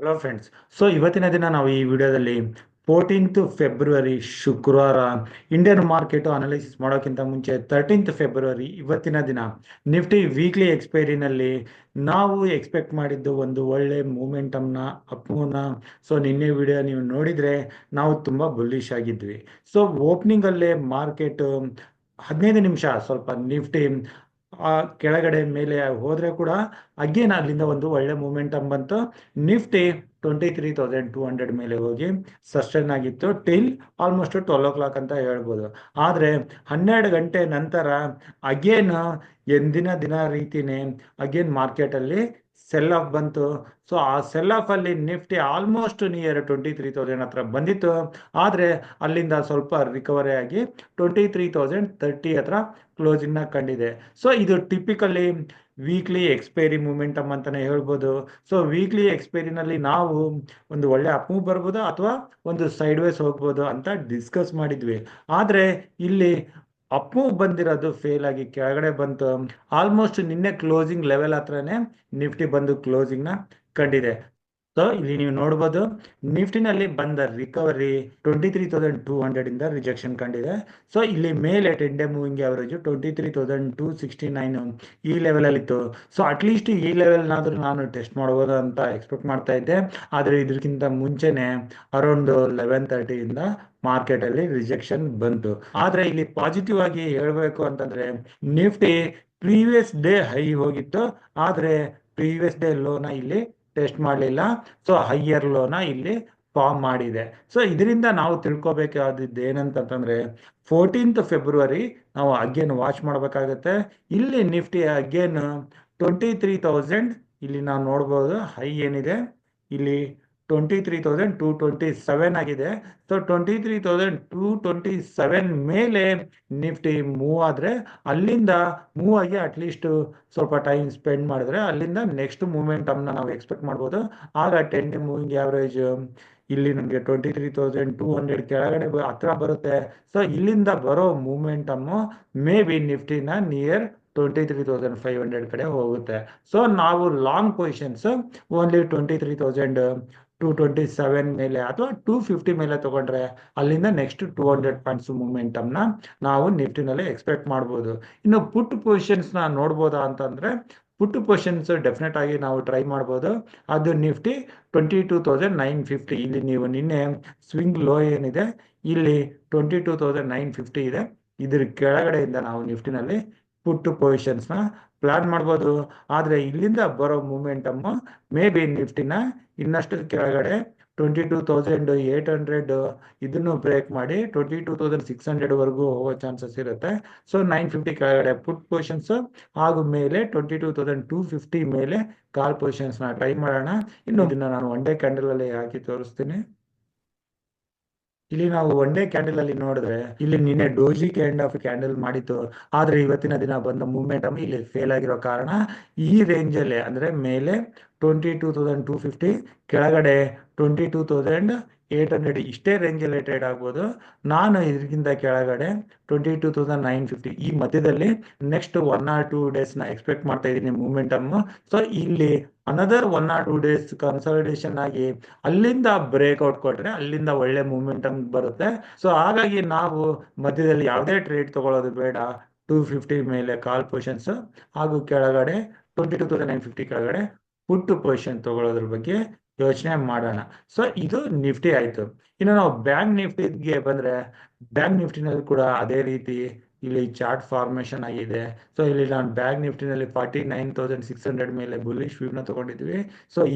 Hello friends. ಇವತ್ತಿನ ದಿನ ನಾವು ಈ ವಿಡಿಯೋದಲ್ಲಿ 14th ಫೆಬ್ರವರಿ ಶುಕ್ರವಾರ ಇಂಡಿಯನ್ ಮಾರ್ಕೆಟು ಅನಾಲಿಸಿಸ್ ಮಾಡೋಕ್ಕಿಂತ ಮುಂಚೆ 13th ಫೆಬ್ರವರಿ ಇವತ್ತಿನ ದಿನ ನಿಫ್ಟಿ ವೀಕ್ಲಿ ಎಕ್ಸ್ಪೈರಿನಲ್ಲಿ ನಾವು ಎಕ್ಸ್ಪೆಕ್ಟ್ ಮಾಡಿದ್ದು ಒಂದು ಒಳ್ಳೆ ಮೂಮೆಂಟಮ್ನ ಅಪ್ನ. ನಿನ್ನೆ ವಿಡಿಯೋ ನೀವು ನೋಡಿದರೆ ನಾವು ತುಂಬ ಬುಲ್ಲಿಶ್ ಆಗಿದ್ವಿ. ಓಪನಿಂಗಲ್ಲೇ ಮಾರ್ಕೆಟ್ 15 ನಿಮಿಷ ಸ್ವಲ್ಪ ನಿಫ್ಟಿ ಕೆಳಗಡೆ ಮೇಲೆ ಹೋದರೆ ಕೂಡ ಅಗೇನ್ ಅಲ್ಲಿಂದ ಒಂದು ಒಳ್ಳೆ ಮೂಮೆಂಟಮ್ ಬಂತು. ನಿಫ್ಟಿ 23,200 ಮೇಲೆ ಹೋಗಿ ಸಸ್ಟೈನ್ ಆಗಿತ್ತು ಟಿಲ್ ಆಲ್ಮೋಸ್ಟ್ 12 o'clock ಅಂತ ಹೇಳ್ಬೋದು. ಆದರೆ 12 ಗಂಟೆ ನಂತರ ಅಗೇನ್ ಎಂದಿನ ದಿನ ರೀತಿನೇ ಅಗೇನ್ ಮಾರ್ಕೆಟಲ್ಲಿ ಸೆಲ್ ಆಫ್ ಬಂತು. ಆ ಸೆಲ್ ಆಫ್ ಅಲ್ಲಿ ನಿಫ್ಟಿ ಆಲ್ಮೋಸ್ಟ್ ನಿಯರ್ 23,000 ಹತ್ರ ಬಂದಿತ್ತು. ಆದರೆ ಅಲ್ಲಿಂದ ಸ್ವಲ್ಪ ರಿಕವರಿ ಆಗಿ 23,030 ಹತ್ರ ಕ್ಲೋಸಿಂಗ್ನ ಕಂಡಿದೆ. ಇದು ಟಿಪಿಕಲಿ ವೀಕ್ಲಿ ಎಕ್ಸ್ಪೈರಿ ಮೂಮೆಂಟಮ್ ಅಂತಾನೆ ಹೇಳ್ಬೋದು. ವೀಕ್ಲಿ ಎಕ್ಸ್ಪೈರಿನಲ್ಲಿ ನಾವು ಒಂದು ಒಳ್ಳೆ ಅಪ್ ಮೂವ್ ಬರ್ಬೋದು ಅಥವಾ ಒಂದು ಸೈಡ್ ವೇಸ್ ಹೋಗ್ಬೋದು ಅಂತ ಡಿಸ್ಕಸ್ ಮಾಡಿದ್ವಿ. ಆದರೆ ಇಲ್ಲಿ ಅಪ್ ಮೂವ್ ಬಂದಿರೋದು ಫೇಲ್ ಆಗಿ ಕೆಳಗಡೆ ಬಂತು. ಆಲ್ಮೋಸ್ಟ್ ನಿನ್ನೆ ಕ್ಲೋಸಿಂಗ್ ಲೆವೆಲ್ ಹತ್ರನೇ ನಿಫ್ಟಿ ಬಂದು ಕ್ಲೋಸಿಂಗ್ನ ಕಂಡಿದೆ. ಇಲ್ಲಿ ನೀವು ನೋಡ್ಬೋದು ನಿಫ್ಟಿನಲ್ಲಿ ಬಂದ ರಿಕವರಿ 23,200 ಇಂದ ರಿಜೆಕ್ಷನ್ ಕಂಡಿದೆ. ಇಲ್ಲಿ ಮೇಲೆ 10 ಡೇ ಮೂವಿಂಗ್ ಅವರೇಜ್ 23,269 ಈ ಲೆವೆಲ್ ಅಲ್ಲಿ ಇತ್ತು. ಅಟ್ಲೀಸ್ಟ್ ಈ ಲೆವೆಲ್ನಾದ್ರೂ ನಾನು ಟೆಸ್ಟ್ ಮಾಡ್ಬೋದು ಅಂತ ಎಕ್ಸ್ಪೆಕ್ಟ್ ಮಾಡ್ತಾ ಇದ್ದೆ. ಆದರೆ ಇದಕ್ಕಿಂತ ಮುಂಚೆನೆ ಅರೌಂಡ್ 11:30 ಇಂದ ಮಾರ್ಕೆಟ್ ಅಲ್ಲಿ ರಿಜೆಕ್ಷನ್ ಬಂತು. ಆದ್ರೆ ಇಲ್ಲಿ ಪಾಸಿಟಿವ್ ಆಗಿ ಹೇಳ್ಬೇಕು ಅಂತಂದ್ರೆ ನಿಫ್ಟಿ ಪ್ರೀವಿಯಸ್ ಡೇ ಹೈ ಹೋಗಿತ್ತು, ಆದ್ರೆ ಪ್ರೀವಿಯಸ್ ಡೇ ಲೋನ ಇಲ್ಲಿ ಟೆಸ್ಟ್ ಮಾಡಲಿಲ್ಲ. ಹೈಯರ್ ಲೋನ ಇಲ್ಲಿ ಫಾರ್ಮ್ ಮಾಡಿದೆ. ಇದರಿಂದ ನಾವು ತಿಳ್ಕೊಬೇಕಾದದ್ದು ಏನಂತಂದ್ರೆ 14th ಫೆಬ್ರವರಿ ನಾವು ಅಗೇನ್ ವಾಚ್ ಮಾಡಬೇಕಾಗತ್ತೆ. ಇಲ್ಲಿ ನಿಫ್ಟಿ ಅಗೇನ್ 23,000 ಇಲ್ಲಿ ನಾವು ನೋಡ್ಬೋದು ಹೈ ಏನಿದೆ ಇಲ್ಲಿ 23,227 ಆಗಿದೆ. 23,227 ಮೇಲೆ ನಿಫ್ಟಿ ಮೂವ್ ಆದ್ರೆ ಅಲ್ಲಿಂದ ಮೂವ್ ಆಗಿ ಅಟ್ಲೀಸ್ಟ್ ಸ್ವಲ್ಪ ಟೈಮ್ ಸ್ಪೆಂಡ್ ಮಾಡಿದ್ರೆ ಅಲ್ಲಿಂದ ನೆಕ್ಸ್ಟ್ ಮೂಮೆಂಟಮ್ನ ನಾವು ಎಕ್ಸ್ಪೆಕ್ಟ್ ಮಾಡ್ಬೋದು. ಆಗ 10 ಡೇ ಮೂವಿಂಗ್ ಆವರೇಜ್ ಇಲ್ಲಿ ನಮಗೆ 23,200 ಕೆಳಗಡೆ ಹತ್ರ ಬರುತ್ತೆ. ಇಲ್ಲಿಂದ ಬರೋ ಮೂಮೆಂಟಮ್ಮು ಮೇ ಬಿ ನಿಫ್ಟಿನ ನಿಯರ್ 23,500 ಕಡೆ ಹೋಗುತ್ತೆ. ನಾವು ಲಾಂಗ್ ಪೊಸಿಷನ್ಸ್ ಓನ್ಲಿ 23,227 ಮೇಲೆ ಅಥವಾ 250 ಮೇಲೆ ತಗೊಂಡ್ರೆ ಅಲ್ಲಿಂದ ನೆಕ್ಸ್ಟ್ 200 ಪಾಯಿಂಟ್ಸ್ ಮೂಮೆಂಟಮ್ನ ನಾವು ನಿಫ್ಟಿನಲ್ಲಿ ಎಕ್ಸ್ಪೆಕ್ಟ್ ಮಾಡ್ಬೋದು. ಇನ್ನು ಪುಟ್ ಪೊಸಿಷನ್ಸ್ನ ನೋಡ್ಬೋದಾ ಅಂತಂದ್ರೆ ಪುಟ್ ಪೊಸಿಷನ್ಸ್ ಡೆಫಿನೆಟ್ ಆಗಿ ನಾವು ಟ್ರೈ ಮಾಡ್ಬೋದು. ಅದು ನಿಫ್ಟಿ 22,950 ಇಲ್ಲಿ ನೀವು ನಿನ್ನೆ ಸ್ವಿಂಗ್ ಲೋ ಏನಿದೆ ಇಲ್ಲಿ 22,950 ಇದೆ. ಇದ್ರ ಕೆಳಗಡೆಯಿಂದ ನಾವು ನಿಫ್ಟಿನಲ್ಲಿ ಪುಟ್ ಪೊಸಿಷನ್ಸ್ನ ಪ್ಲಾನ್ ಮಾಡ್ಬೋದು. ಆದರೆ ಇಲ್ಲಿಂದ ಬರೋ ಮೂಮೆಂಟಮ್ ಮೇ ಬಿ ನಿಫ್ಟಿನ ಇನ್ನಷ್ಟು ಕೆಳಗಡೆ 22,800 ಇದನ್ನು ಬ್ರೇಕ್ ಮಾಡಿ 22,600 ವರೆಗೂ ಹೋಗೋ ಚಾನ್ಸಸ್ ಇರುತ್ತೆ. 950 ಕೆಳಗಡೆ ಪುಟ್ ಪೊಸಿಷನ್ಸ್ ಹಾಗೂ ಮೇಲೆ 22,250 ಮೇಲೆ ಕಾಲ್ ಪೊಸಿಷನ್ಸ್ನ ಟ್ರೈ ಮಾಡೋಣ. ಇನ್ನು ಇದನ್ನ ನಾನು ಒನ್ ಡೇ ಕ್ಯಾಂಡಲ್ ಅಲ್ಲಿ ಹಾಕಿ ತೋರಿಸ್ತೀನಿ. ಇಲ್ಲಿ ನಾವು ಒನ್ ಡೇ ಕ್ಯಾಂಡಲ್ ಅಲ್ಲಿ ನೋಡಿದ್ರೆ ಇಲ್ಲಿ ನಿನ್ನೆ ಡೋಜಿ ಕೈಂಡ್ ಆಫ್ ಕ್ಯಾಂಡಲ್ ಮಾಡಿತ್ತು. ಆದ್ರೆ ಇವತ್ತಿನ ದಿನ ಬಂದ ಮೂವ್ಮೆಂಟಮ್ ಇಲ್ಲಿ ಫೇಲ್ ಆಗಿರೋ ಕಾರಣ ಈ ರೇಂಜ್ ಅಲ್ಲಿ ಅಂದ್ರೆ ಮೇಲೆ 22,250 ಕೆಳಗಡೆ 22,800 ಇಷ್ಟೇ ರೇಂಜಲ್ಲಿ ಟ್ರೇಡ್ ಆಗ್ಬೋದು. ನಾನು ಇದಕ್ಕಿಂತ ಕೆಳಗಡೆ 22,950 ಈ ಮಧ್ಯದಲ್ಲಿ ನೆಕ್ಸ್ಟ್ 1 or 2 ಡೇಸ್ನ ಎಕ್ಸ್ಪೆಕ್ಟ್ ಮಾಡ್ತಾ ಇದ್ದೀನಿ ಮೂವ್ಮೆಂಟಮ್. ಇಲ್ಲಿ ಅನದರ್ 1 or 2 ಡೇಸ್ ಕನ್ಸಾಲಿಡೇಷನ್ ಆಗಿ ಅಲ್ಲಿಂದ ಬ್ರೇಕ್ಔಟ್ ಕೊಟ್ರೆ ಅಲ್ಲಿಂದ ಒಳ್ಳೆ ಮೂವ್ಮೆಂಟಮ್ ಬರುತ್ತೆ. ಹಾಗಾಗಿ ನಾವು ಮಧ್ಯದಲ್ಲಿ ಯಾವುದೇ ಟ್ರೇಡ್ ತಗೊಳ್ಳೋದು ಬೇಡ. 250 ಮೇಲೆ ಕಾಲ್ ಪೊಸಿಷನ್ಸ್ ಹಾಗೂ ಕೆಳಗಡೆ 22,950 ಕೆಳಗಡೆ ಪುಟ್ ಪೊಸಿಷನ್ ತಗೊಳ್ಳೋದ್ರ ಬಗ್ಗೆ ಯೋಚನೆ ಮಾಡೋಣ. ಇದು ನಿಫ್ಟಿ ಆಯ್ತು. ಇನ್ನು ನಾವು ಬ್ಯಾಂಕ್ ನಿಫ್ಟಿಗೆ ಬಂದ್ರೆ ಬ್ಯಾಂಕ್ ನಿಫ್ಟಿನಲ್ಲಿ ಕೂಡ ಅದೇ ರೀತಿ ಇಲ್ಲಿ ಚಾರ್ಟ್ ಫಾರ್ಮೇಶನ್ ಆಗಿದೆ. ಇಲ್ಲಿ ನಾನು ಬ್ಯಾಂಕ್ ನಿಫ್ಟಿನಲ್ಲಿ 49,600 ಮೇಲೆ ಬುಲ್ಲಿಶ್ ವ್ಯೂನ ತಗೊಂಡಿದ್ವಿ.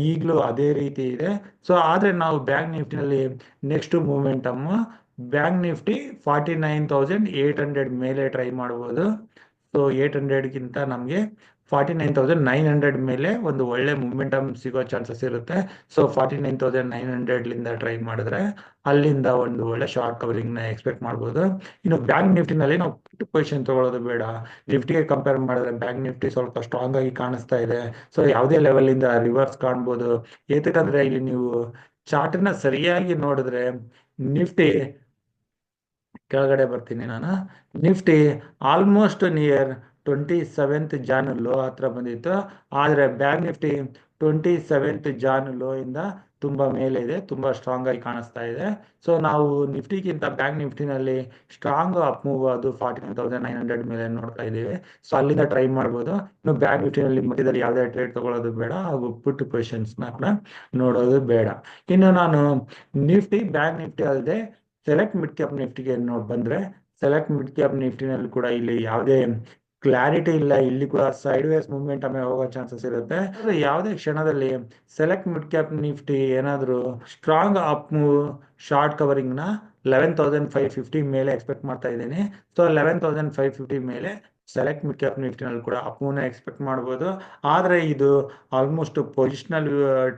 ಈಗಲೂ ಅದೇ ರೀತಿ ಇದೆ. ಆದ್ರೆ ನಾವು ಬ್ಯಾಂಕ್ ನಿಫ್ಟಿನಲ್ಲಿ ನೆಕ್ಸ್ಟ್ ಮೂಮೆಂಟಮ್ ಬ್ಯಾಂಕ್ ನಿಫ್ಟಿ 49,800 ಮೇಲೆ ಟ್ರೈ ಮಾಡ್ಬೋದು. 800ಗಿಂತ ನಮಗೆ 49,900 ಮೇಲೆ ಒಂದು ಒಳ್ಳೆ ಮೂಮೆಂಟಮ್ ಸಿಗೋ ಚಾನ್ಸಸ್ ಇರುತ್ತೆ. 49,900 ಟ್ರೈ ಮಾಡಿದ್ರೆ ಅಲ್ಲಿಂದ ಒಂದು ಒಳ್ಳೆ ಶಾರ್ಟ್ ಕವರಿಂಗ್ ನ ಎಕ್ಸ್ಪೆಕ್ಟ್ ಮಾಡ್ಬೋದು. ಇನ್ನು ಬ್ಯಾಂಕ್ ನಿಫ್ಟಿನಲ್ಲಿ ನಾವು ಪುಟ್ ಪೊಸಿಷನ್ ತಗೊಳ್ಳೋದು ಬೇಡ. ನಿಫ್ಟಿಗೆ ಕಂಪೇರ್ ಮಾಡಿದ್ರೆ ಬ್ಯಾಂಕ್ ನಿಫ್ಟಿ ಸ್ವಲ್ಪ ಸ್ಟ್ರಾಂಗ್ ಆಗಿ ಕಾಣಿಸ್ತಾ ಇದೆ. ಯಾವುದೇ ಲೆವೆಲ್ ಇಂದ ರಿವರ್ಸ್ ಕಾಣ್ಬೋದು. ಏತಕ್ಕಂದ್ರೆ ಇಲ್ಲಿ ನೀವು ಚಾರ್ಟ್ನ ಸರಿಯಾಗಿ ನೋಡಿದ್ರೆ ನಿಫ್ಟಿ ಕೆಳಗಡೆ ಬರ್ತೀನಿ ನಾನು. Nifty almost near 27th Jan low ಹತ್ರ ಬಂದಿತ್ತು. ಆದರೆ ಬ್ಯಾಂಕ್ ನಿಫ್ಟಿ 27th ಲೋ ಇಂದ ತುಂಬಾ ಮೇಲೆ ಇದೆ, ತುಂಬಾ ಸ್ಟ್ರಾಂಗ್ ಆಗಿ ಕಾಣಿಸ್ತಾ ಇದೆ. ಸೊ ನಾವು ನಿಫ್ಟಿಗಿಂತ ಬ್ಯಾಂಕ್ ನಿಫ್ಟಿನಲ್ಲಿ ಸ್ಟ್ರಾಂಗ್ ಅಪ್ ಮೂವ್ ಅದು 49,900 ಮೇಲೆ ನೋಡ್ತಾ ಇದ್ದೀವಿ. ಸೊ ಅಲ್ಲಿಂದ ಟ್ರೈ ಮಾಡ್ಬೋದು. ಇನ್ನು ಬ್ಯಾಂಕ್ ನಿಫ್ಟಿನಲ್ಲಿ ಮಧ್ಯದಲ್ಲಿ ಯಾವುದೇ ಟ್ರೇಡ್ ತಗೊಳ್ಳೋದು ಬೇಡ, ಹಾಗೂ ಪುಟ್ ಪೊಸಿಷನ್ಸ್ನ ಕೂಡ ನೋಡೋದು ಬೇಡ. ಇನ್ನು ನಾನು ಬ್ಯಾಂಕ್ ನಿಫ್ಟಿ ಅಲ್ಲದೆ ಸೆಲೆಕ್ಟ್ ಮಿಡ್ ಕ್ಯಾಪ್ ನಿಫ್ಟಿಗೆ ಬಂದ್ರೆ, ಸೆಲೆಕ್ಟ್ ಮಿಡ್ ಕ್ಯಾಪ್ ನಿಫ್ಟಿನಲ್ಲಿ ಕೂಡ ಇಲ್ಲಿ ಯಾವುದೇ ಕ್ಲಾರಿಟಿ ಇಲ್ಲ. ಇಲ್ಲಿ ಕೂಡ ಸೈಡ್ ವೇಸ್ ಮೂವ್ಮೆಂಟ್ ಆಮೇಲೆ ಹೋಗೋ ಚಾನ್ಸಸ್ ಇರುತ್ತೆ. ಯಾವುದೇ ಕ್ಷಣದಲ್ಲಿ ಸೆಲೆಕ್ಟ್ ಮಿಡ್ ಕ್ಯಾಪ್ ನಿಫ್ಟಿ ಏನಾದರೂ strong up move short covering ನ 11,550 ಮೇಲೆ ಎಕ್ಸ್ಪೆಕ್ಟ್ ಮಾಡ್ತಾ ಇದ್ದೀನಿ. ಸೊ 11,550 ಮೇಲೆ ಸೆಲೆಕ್ಟ್ ಮಿಡ್ ಕ್ಯಾಪ್ ನಿಫ್ಟಿನಲ್ಲಿ ಕೂಡ ಅಪ್ ಮೂವ್ನ ಎಕ್ಸ್ಪೆಕ್ಟ್ ಮಾಡ್ಬೋದು. ಆದರೆ ಇದು ಆಲ್ಮೋಸ್ಟ್ ಪೊಸಿಷನಲ್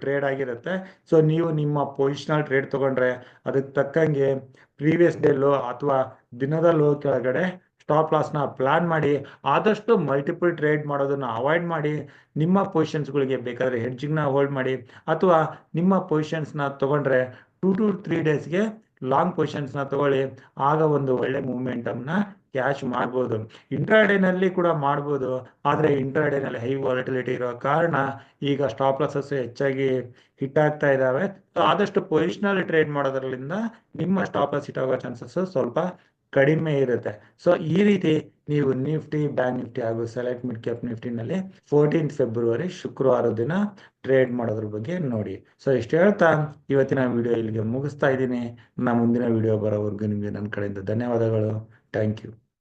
ಟ್ರೇಡ್ ಆಗಿರುತ್ತೆ. ಸೊ ನೀವು ನಿಮ್ಮ ಪೊಸಿಷನಲ್ ಟ್ರೇಡ್ ತಗೊಂಡ್ರೆ ಅದಕ್ಕೆ ತಕ್ಕಂಗೆ ಪ್ರೀವಿಯಸ್ ಡೇ ಲೋ ಅಥವಾ ದಿನದ ಲೋ ಕೆಳಗಡೆ ಸ್ಟಾಪ್ ಲಾಸ್ನ ಪ್ಲಾನ್ ಮಾಡಿ, ಆದಷ್ಟು ಮಲ್ಟಿಪಲ್ ಟ್ರೇಡ್ ಮಾಡೋದನ್ನ ಅವಾಯ್ಡ್ ಮಾಡಿ. ನಿಮ್ಮ ಪೊಸಿಷನ್ಸ್ಗಳಿಗೆ ಬೇಕಾದರೆ ಹೆಡ್ಜಿಂಗ್ನ ಹೋಲ್ಡ್ ಮಾಡಿ, ಅಥವಾ ನಿಮ್ಮ ಪೊಸಿಷನ್ಸ್ನ ತಗೊಂಡ್ರೆ 2 to 3 ಡೇಸ್ಗೆ ಲಾಂಗ್ ಪೊಸಿಷನ್ಸ್ನ ತಗೊಳ್ಳಿ. ಆಗ ಒಂದು ಒಳ್ಳೆ ಮೂವ್ಮೆಂಟಮ್ನ ಕ್ಯಾಶ್ ಮಾಡ್ಬೋದು. ಇಂಟ್ರಾಡೇನಲ್ಲಿ ಕೂಡ ಮಾಡ್ಬೋದು, ಆದರೆ ಇಂಟ್ರಾಡೇನಲ್ಲಿ ಹೈ ವಾಲಟಿಲಿಟಿ ಇರೋ ಕಾರಣ ಈಗ ಸ್ಟಾಪ್ ಲಾಸಸ್ ಹೆಚ್ಚಾಗಿ ಹಿಟ್ ಆಗ್ತಾ ಇದ್ದಾವೆ. ಸೊ ಆದಷ್ಟು ಪೊಸಿಷನಲ್ ಟ್ರೇಡ್ ಮಾಡೋದ್ರಿಂದ ನಿಮ್ಮ ಸ್ಟಾಪ್ ಲಾಸ್ ಹಿಟ್ ಆಗೋ ಚಾನ್ಸಸ್ ಸ್ವಲ್ಪ ಕಡಿಮೆ ಇರುತ್ತೆ. ಸೊ ಈ ರೀತಿ ನೀವು ನಿಫ್ಟಿ, ಬ್ಯಾಂಕ್ ನಿಫ್ಟಿ ಹಾಗೂ ಸೆಲೆಕ್ಟ್ ಮಿಡ್ ಕ್ಯಾಪ್ ನಿಫ್ಟಿನಲ್ಲಿ 14th ಫೆಬ್ರವರಿ ಶುಕ್ರವಾರ ದಿನ ಟ್ರೇಡ್ ಮಾಡೋದ್ರ ಬಗ್ಗೆ ನೋಡಿ. ಸೊ ಇಷ್ಟು ಹೇಳ್ತಾ ಇವತ್ತಿನ ವಿಡಿಯೋ ಇಲ್ಲಿಗೆ ಮುಗಿಸ್ತಾ ಇದ್ದೀನಿ. ಮುಂದಿನ ವಿಡಿಯೋ ಬರೋವರೆಗೂ ನಿಮಗೆ ನನ್ನ ಕಡೆಯಿಂದ ಧನ್ಯವಾದಗಳು. Thank you.